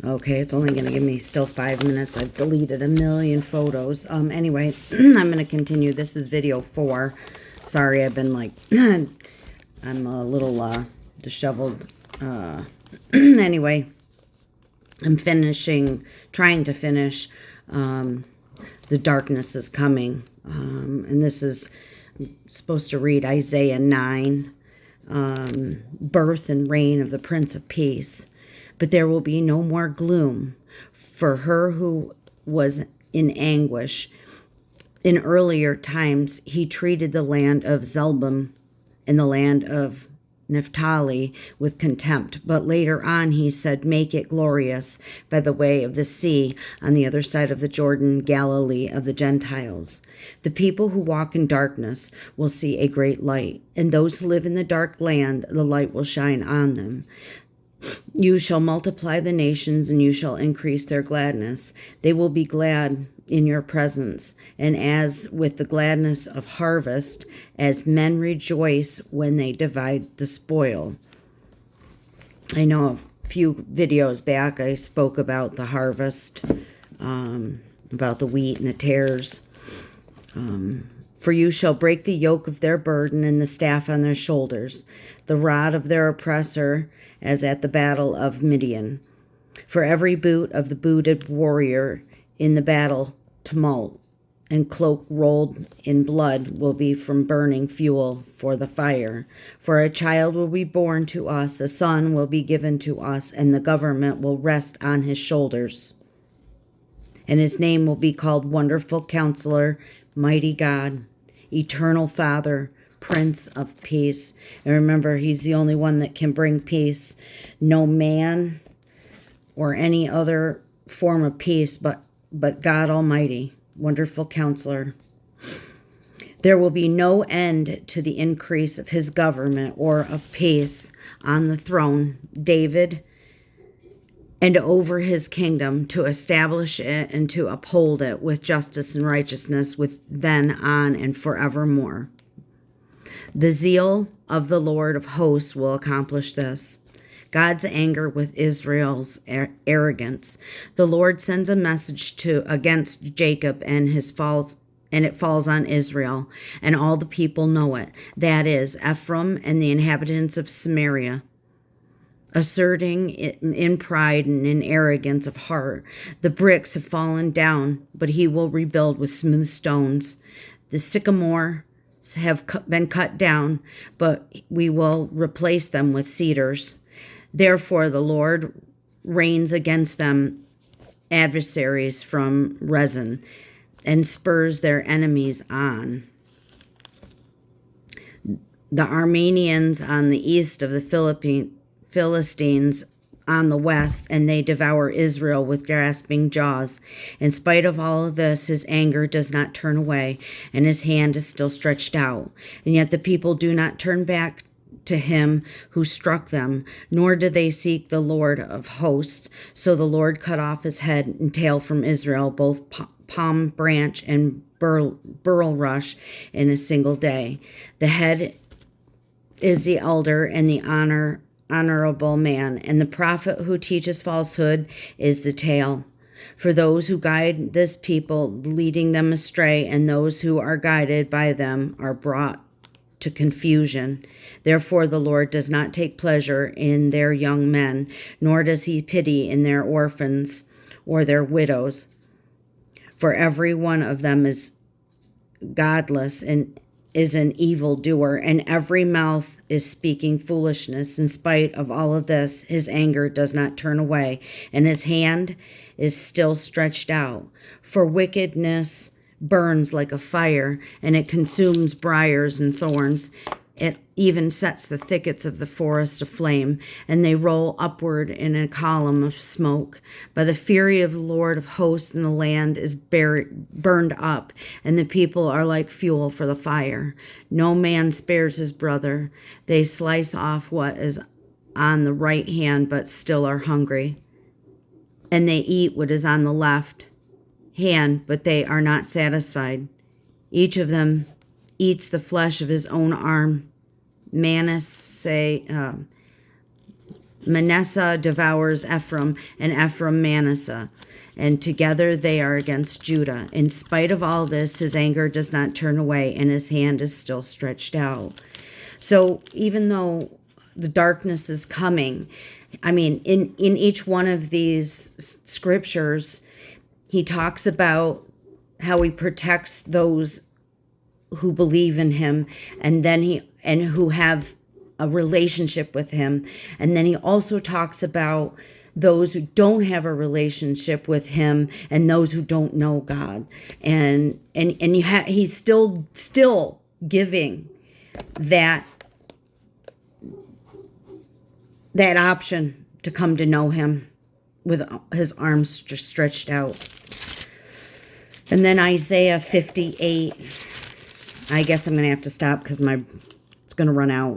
Okay, it's only going to give me still 5 minutes. I've deleted a million photos. Anyway, I'm going to continue. This is video 4. Sorry, I've been like, I'm a little disheveled. Anyway, I'm trying to finish The Darkness is Coming. And this is supposed to read Isaiah 9, birth and reign of the Prince of Peace. But there will be no more gloom for her who was in anguish. In earlier times, he treated the land of Zebulun and the land of Naphtali with contempt. But later on, he said, make it glorious by the way of the sea on the other side of the Jordan, Galilee of the Gentiles. The people who walk in darkness will see a great light, and those who live in the dark land, the light will shine on them. You shall multiply the nations, and you shall increase their gladness. They will be glad in your presence, and as with the gladness of harvest, as men rejoice when they divide the spoil. I know a few videos back I spoke about the harvest, about the wheat and the tares. For you shall break the yoke of their burden and the staff on their shoulders, the rod of their oppressor, as at the battle of Midian. For every boot of the booted warrior in the battle tumult and cloak rolled in blood will be from burning fuel for the fire. For a child will be born to us, a son will be given to us, and the government will rest on his shoulders. And his name will be called Wonderful Counselor, Mighty God, Eternal Father, Prince of Peace. And remember, he's the only one that can bring peace. No man or any other form of peace but God Almighty, Wonderful Counselor. There will be no end to the increase of his government or of peace on the throne, David, and over his kingdom, to establish it and to uphold it with justice and righteousness with then on and forevermore. The zeal of the Lord of hosts will accomplish this. God's anger with Israel's arrogance. The Lord sends a message against Jacob and it falls on Israel, and all the people know it. That is Ephraim and the inhabitants of Samaria, asserting in pride and in arrogance of heart. The bricks have fallen down, but he will rebuild with smooth stones. The sycamore have been cut down, but we will replace them with cedars. Therefore, the Lord rains against them adversaries from Rezin and spurs their enemies on. The Armenians on the east of the Philistines on the west, and they devour Israel with grasping jaws. In spite of all of this, his anger does not turn away, and his hand is still stretched out. And yet the people do not turn back to him who struck them, nor do they seek the Lord of hosts. So the Lord cut off his head and tail from Israel, both palm branch and bulrush, in a single day. The head is the elder and the honorable man, and the prophet who teaches falsehood is the tail. For those who guide this people, leading them astray, and those who are guided by them are brought to confusion. Therefore the Lord does not take pleasure in their young men, nor does he pity in their orphans or their widows. For every one of them is godless and is an evildoer, and every mouth is speaking foolishness. In spite of all of this, his anger does not turn away, and his hand is still stretched out. For wickedness burns like a fire, and it consumes briars and thorns. It even sets the thickets of the forest aflame, and they roll upward in a column of smoke. By the fury of the Lord of hosts, and the land is burned up, and the people are like fuel for the fire. No man spares his brother. They slice off what is on the right hand, but still are hungry. And they eat what is on the left hand, but they are not satisfied. Each of them eats the flesh of his own arm. Manasseh Manasseh devours Ephraim, and Ephraim Manasseh, and together they are against Judah. In spite of all this, his anger does not turn away, and his hand is still stretched out. So even though the darkness is coming, I mean, in each one of these scriptures, he talks about how he protects those who believe in him, and who have a relationship with him. And then he also talks about those who don't have a relationship with him and those who don't know God. And he's still giving that option to come to know him with his arms stretched out. And then Isaiah 58. I guess I'm going to have to stop because it's going to run out.